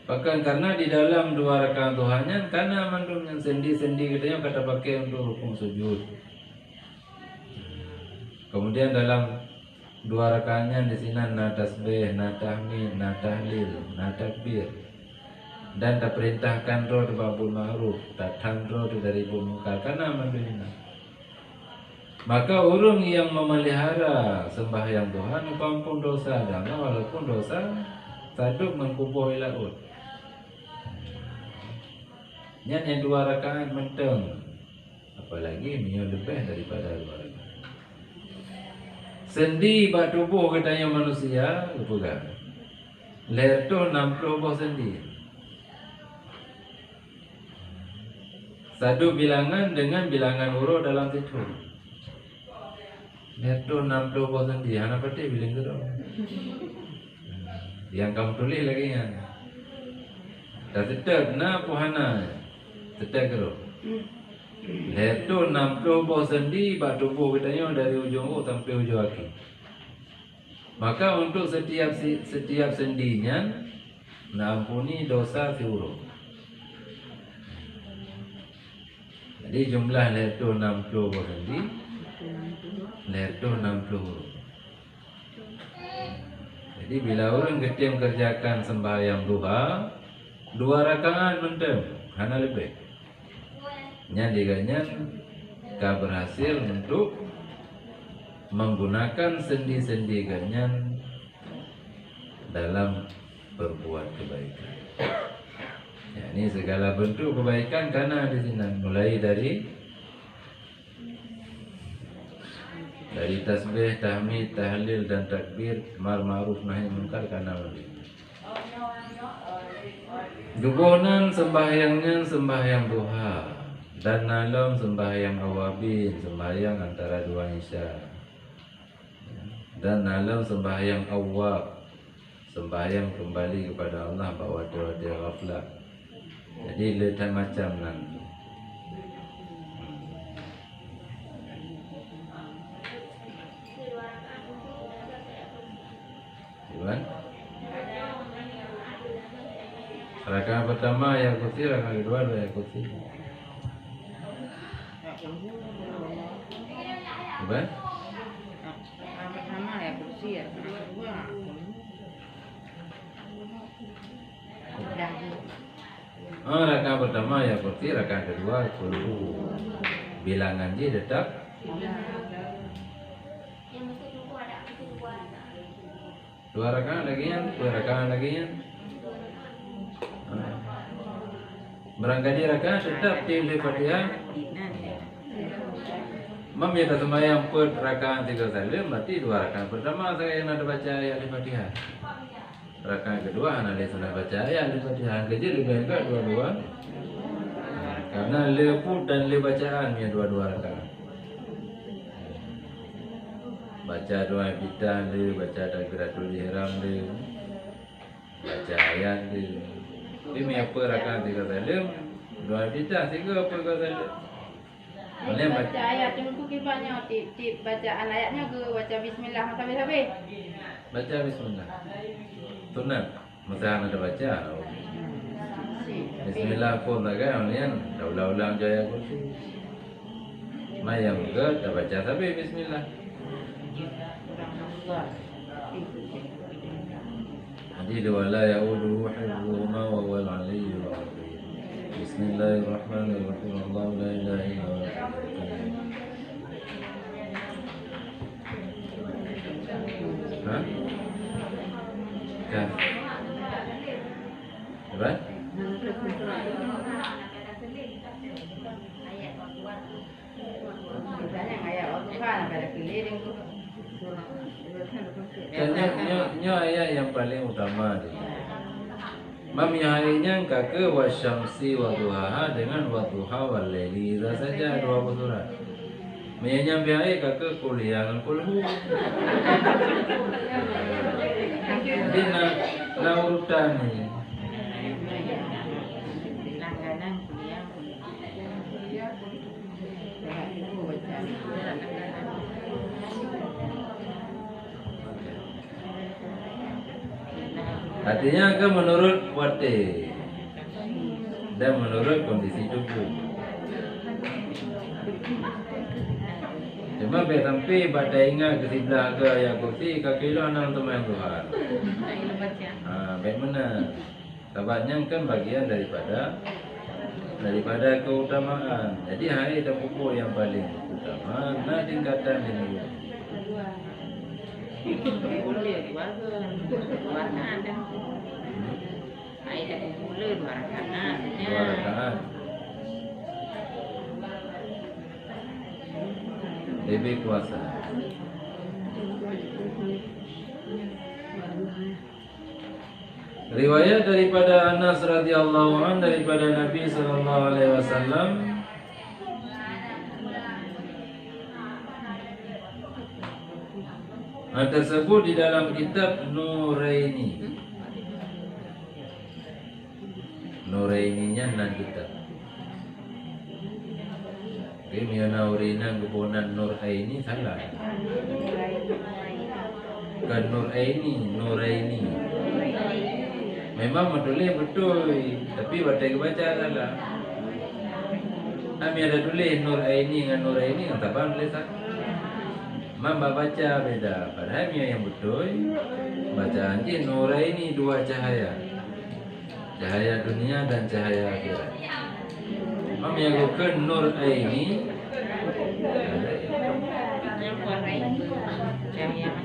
Bahkan karena di dalam 2 rakaat duhanya karena mandum yang sendi-sendi katanya kata pakai untuk rukun sujud. Kemudian dalam 2 rakaatnya di sini na tasbih, na tahmid, na tahlil, na takbir. Dan tak perintahkan roh babul ma'ruf, tak roh dari munkar karena mandumnya. Maka orang yang memelihara sembahyang Tuhan umpam dosa dan walaupun dosa saduk mengkubuh ilaut. Yang 2 rakaat menteng, apalagi mio lebih daripada 2 rakaat. Sendi bak tubuh katanya manusia, bukan. Leher tu 60 buah sendi. Satu bilangan dengan bilangan huruf dalam situ. Leher tu 60 buah sendi. Anak pati bilang tu. Yang kamu tulis lagi kan. Tak sedap na puhana. Sedap ke? Leher tu 60 buah sendi bak tubuh katanya dari ujung U sampai ujung kaki. Maka untuk setiap sendinya mengampuni dosa si huruf. Jadi jumlah leher tu 60 buah sendi, leher tu 60 huruf. Jadi bila orang ketim kerjakan sembahyang duha 2 rakaat mentem, hana lebih. Nya diganya ka berhasil untuk menggunakan sendi-sendi ganyan dalam berbuat kebaikan. Ya, ini segala bentuk kebaikan karena di sini mulai dari tasbih, tahmid, tahlil dan takbir, amar ma'ruf nahi munkar karena dugonan sembahyangnya sembahyang duha dan malam sembahyang awabin, sembahyang antara 2 isya. Dan malam sembahyang awab, sembahyang kembali kepada Allah bahawa dia ghaflah. Jadi letak macam nanti. Iwan? Rakaat pertama ayat kursi, rakaat kedua ayat kursi. Iwan? Pertama ya kursi ya, kedua udah. Rakaat pertama ya kursi, rakaat kedua kulhu. Bilangan dia tetap 2 rakaat lagi yang, 2 rakaat lagi yang. Berangkat rakaat tetap di Fatihah. Mam ya sembahyang per rakaat 3 kali, berarti 2 rakaat pertama saya yang ada baca ayat Fatihah. Rakaat kedua analis sudah baca ayat Fatihah. Kerja lebih enggak 2-2. Karena leput dan le bacaan ya 2-2 rakaat. Baca doa kita le, baca takbiratul ihram le, baca ayat le. Ini apa rakaat 3 kali? Doa kita 3 apa kali? Boleh baca ayat yang tu kibarnya tip bacaan ayatnya ke baca bismillah sampai-sampai. Baca bismillah. Sunat. Masa ada baca. Bismillah pun tak kan ni kan. Dah ulang-ulang jaya kursi. Mayam ke dah baca sampai bismillah. Jadi wala ya'uduhu hifdhuhuma wa huwal 'aliyyul 'azim. Bismillahirrahmanirrahim. Allahu la ilaha illa huwa. Ha? Kan? Apa? Biasanya ayat waktu kan ada keliling tu. Nya ayat yang paling utama dia. Mamyahainya kake wasyamsi wa duhaha dengan wa duha wal laili. Itu saja 2 surat. Menyambi air kakak kuliah kulhu. Jadi na urutan ni. Langganan kuliah. Artinya kan menurut wate dan menurut kondisi tubuh. Cuma biar sampai pada ingat ke sebelah ke yang kursi kaki lu anak teman Tuhan. Baik mana? Sebabnya kan bagian daripada keutamaan. Jadi hari dan pupuk yang paling utama. Nah tingkatan ini. Boleh dua rakaat dah. Air dah boleh 2 rakaat. 2 rakaat. Lebih kuasa. Riwayat daripada Anas radhiyallahu an daripada Nabi sallallahu alaihi wasallam tersebut di dalam kitab Nuraini. Nuraininya nan kitab. Miana urina keponan Nur Aini salah. Kan Nur Aini, Nuraini. Memang betul, tapi baca salah. Kami ada tulis Nur Aini dengan Nur Aini, kan tak paham tulis tak? Mama baca beda. Padahal yang betul bacaan dia Nur Aini 2 cahaya. Cahaya dunia dan cahaya akhirat. Mam yang bukan Nur Aini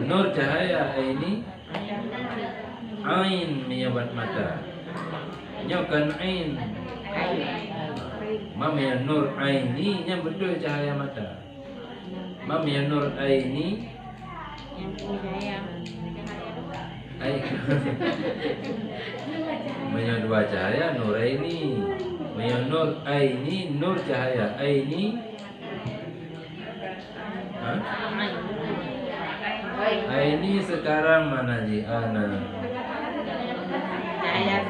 Nur cahaya Aini Ain menyebut mata nyokan Ain Mam yang Nur Aini yang betul cahaya mata. Mam yang Nur Aini yang cahaya Menyebut 2 cahaya Nur Aini. Nur Aini, Nur cahaya Aini. Aini sekarang mana ji? Ana.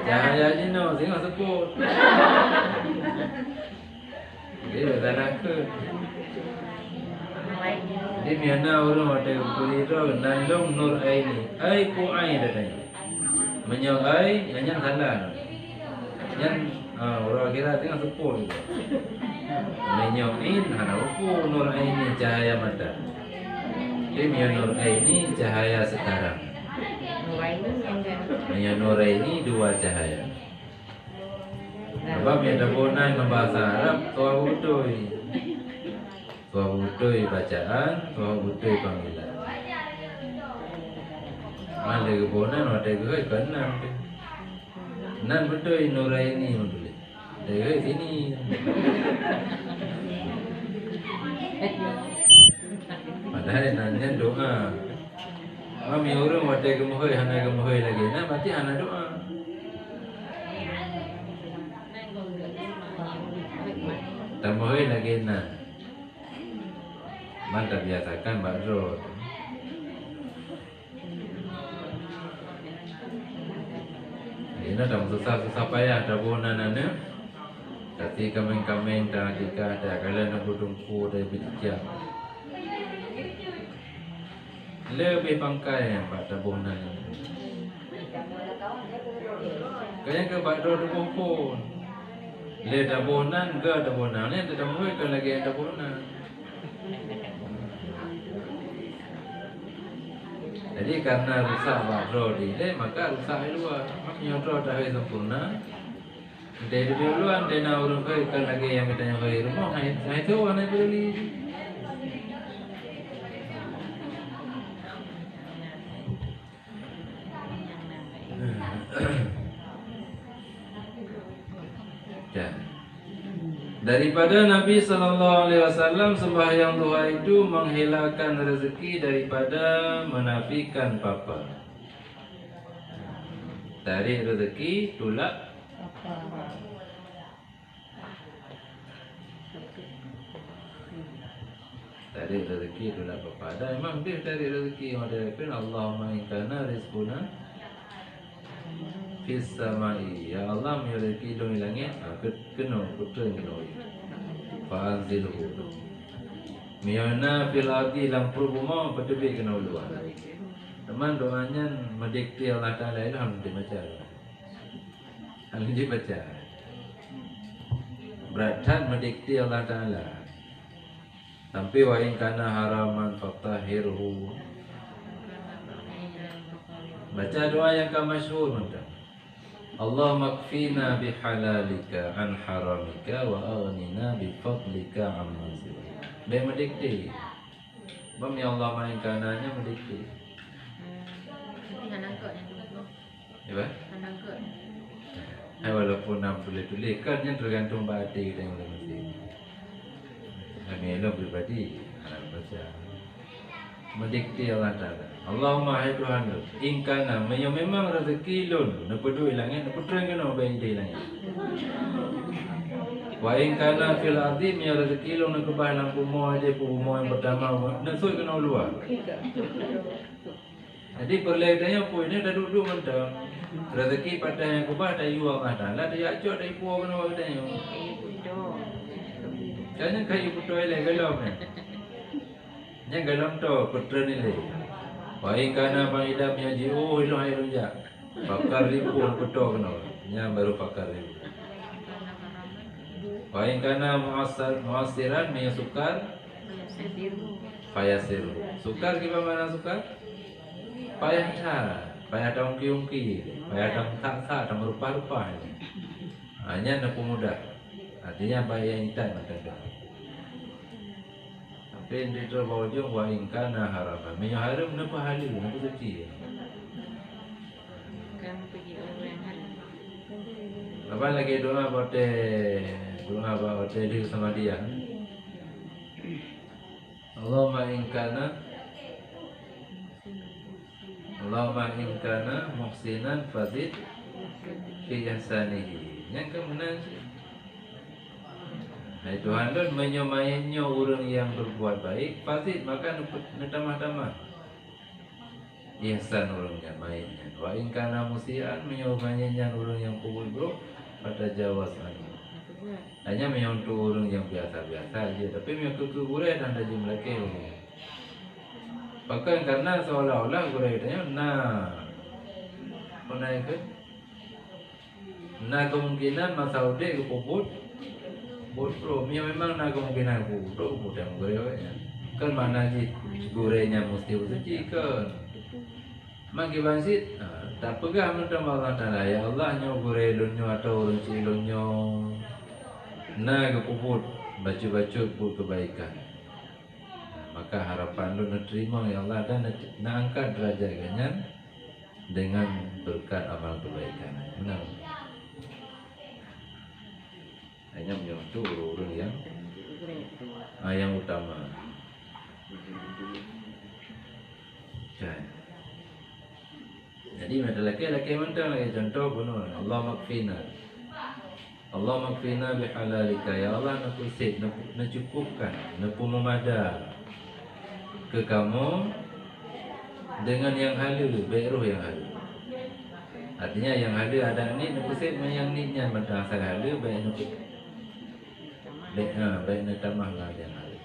Cahaya ji no, tengok sebut. Dia dah nak ke. Dia miana orang ada kuliro nandong Nur Aini. Ai ku ai dah ni. Menyo ai yang salah. Yang orang kira tengok sepul. Menyokin hana upu Nur Aini cahaya mata. Dia Nur Aini cahaya sekarang. Nur Aini 2 cahaya. Sebab yang daponan bahasa Arab tua hudoi. Tua hudoi bacaan, tua hudoi panggilan. Mana keponan ada ke kenang. Nan betul Nur Aini betul. Dari sini. Padahal nanya doa. Kami orang wadah gemuhoi, hana gemuhoi lagi. Nah, berarti hana doa. Gemuhoi lagi nah. Mantap biasakan bakro. Ini dah susah payah dah bonanana. Tapi kamen-kamen dah jika ada kalian nak berdungku dari bijak. Lebih pangkai yang pada bonan. Kalian ke bakdo dukung pun. Le dah bonan ke ada bonan ni ada muai kan lagi ada bonan. Jadi karena rusak bakdo di le maka rusak luar. Maknya bakdo dah sempurna. Dari duluan dia nak urus kan lagi yang kita yang rumah. Hai tu orang nak beli. Daripada Nabi SAW sembahyang duha itu menghilangkan rezeki daripada menafikan papa. Tarik rezeki, tolak Cari rezeki itu tak apa-apa. Ada memang dia cari rezeki yang ada firman Allahumma in kana rizquna fis samai. Ya Allah, punya rezeki di langit, kena putra kena. Fa anzilhu. Miana fil ardi lam prubuma patubik kena luar. Teman doanya mendikti Allah Taala itu harus dibaca. Harus dibaca. Berat mendikti Allah Taala. Tapi wa in kana haraman fatahhirhu. Baca doa yang masyhur macam Allahumma kfina bihalalika an haramika wa aghnina bifadlika amman siwa. Dia mendikti. Bam ya Allah main kanannya mendikti. Nanti nangkut yang dulu. Ya ba? Nangkut. Walaupun nak tulis kan yang tergantung batik kita yang mesti. Kami elok pribadi harap baca. Mendikti Allah Taala. Allahumma hai Tuhan, in kana memang rezeki lun, nak peduli langit, nak putra kena bayi di langit. Wa in kana fil ardi ya rezeki lun nak kebah dalam rumah aja, rumah yang pertama nak suai kena luar. Jadi perletanya pun ini dah duduk mentang. Rezeki pada yang kebah dah yuang ada, lah dia ajak dah ibu kena buat tanya. Kanya kayu putoi le galam ni. Yang galam tu putra ni le. Wa in kana faida miyaji oh ilo hai runja. Pakar ribu putra kena. Yang baru pakar ribu. Wa in kana muasiran miya sukar payasiru. Sukar kita mana sukar? Payah dah ungki-ungki, payah dah tak dah merupa-rupa. Hanya nak pemuda. Artinya payah yang tak macam tu. Tapi di bawah jom wa in kana haraman. Miya haram nak pahala, nak suci. Kan pergi orang yang hari. Apa lagi doa buat diri sama dia. Allahumma in kana muhsinan fazid fi ihsanihi. Yang kemudian hai Tuhan dan menyomainya orang yang berbuat baik, fazid maka tambah-tambah. Ihsan orangnya mainnya. Wa in kana musian menyomainya orang yang buruk pada jawasan. Hanya menyentuh orang yang biasa-biasa aja, tapi mengukur-ukur dan ada jumlah ke. Bahkan karena seolah-olah gurainya kemungkinan masa udah ke puput bodoh, memang kemungkinan bodoh yang gurainya. Kan mana sih gurainya mesti suci kan? Maki bansit, tak pegang minta Allah Taala ya Allah nyo gurai lunyo atau orang cilonyo. Nak kepuput baca-baca pun kebaikan. Maka harapan lu nak terima ya Allah dan nak angkat derajat kalian dengan berkat amal kebaikan. Benar. Hanya menyentuh orang yang utama. Jadi ada laki-laki mentang lagi contoh bunuh Allah makfina bihalalika ya Allah nak kusit nak cukupkan nak memadai ke kamu dengan yang halal beruh yang halal. Artinya yang halal ada ni nak kusit yang ninya mentang asal halal baik nak tambah lah yang halal.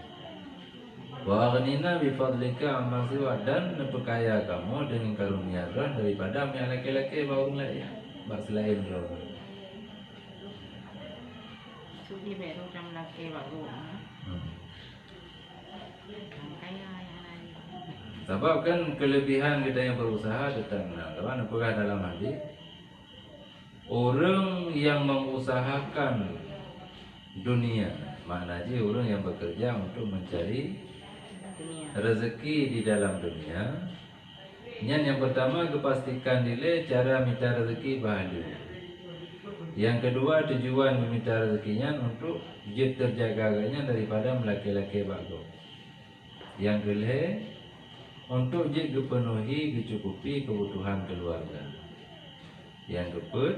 Wa aghnina bi fadlika amma siwa dan nepekaya kamu dengan karunia Allah daripada yang laki-laki baru lain bak selain Allah. Sudi baru jam laki baru. Kaya yang lain. Sebab kan kelebihan kita yang berusaha datang lawan apakah dalam hadis orang yang mengusahakan dunia, maknanya orang yang bekerja untuk mencari rezeki di dalam dunia. Yang pertama kepastikan nilai cara minta rezeki bahagia. Yang kedua tujuan meminta rezekinya untuk jid terjaganya daripada laki-laki bagus. Yang kedua untuk jid dipenuhi dicukupi kebutuhan keluarga. Yang keempat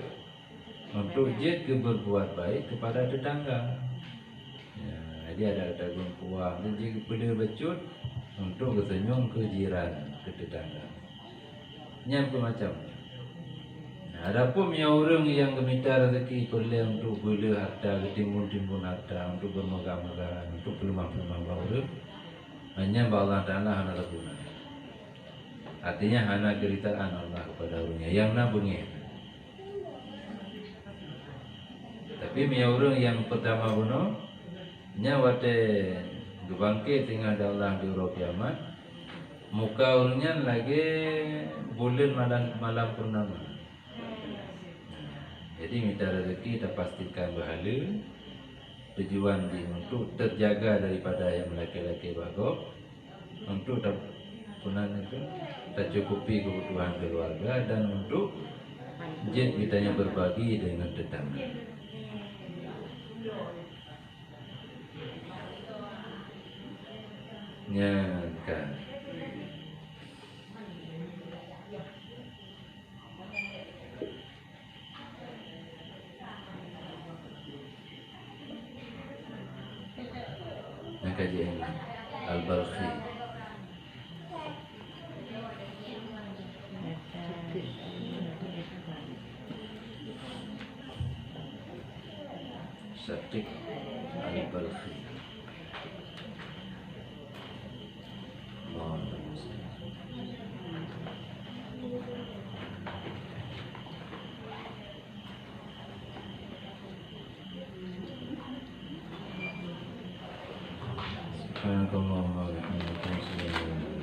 untuk jid berbuat baik kepada tetangga. Ya, dia ada dagun kuah dan jika beli becut untuk kesenyum ke jiran ke tetangga. Nyampe macam. Nah, adapun yang orang yang meminta rezeki perlu untuk beli harta, timbun harta, untuk bermegah-megahan, untuk pelemah-pelemah orang, hanya Allah Ta'ala hana guna. Artinya hana keritaan Allah kepada orangnya yang nabungnya. Tapi orang yang pertama bunuh, nyawate gebangke tinggal Allah di roh kiamat, muka orangnya lagi bulan malam purnama. Jadi minta rezeki kita pastikan berhala, tujuan untuk terjaga daripada yang laki-laki bagok, untuk itu tercukupi kebutuhan keluarga dan untuk jin kitanya berbagi dengan tetangga. Kan. Kajian Al-Balkhi. Syatiq Al-Balkhi. Subhanallah wa bihamdihi.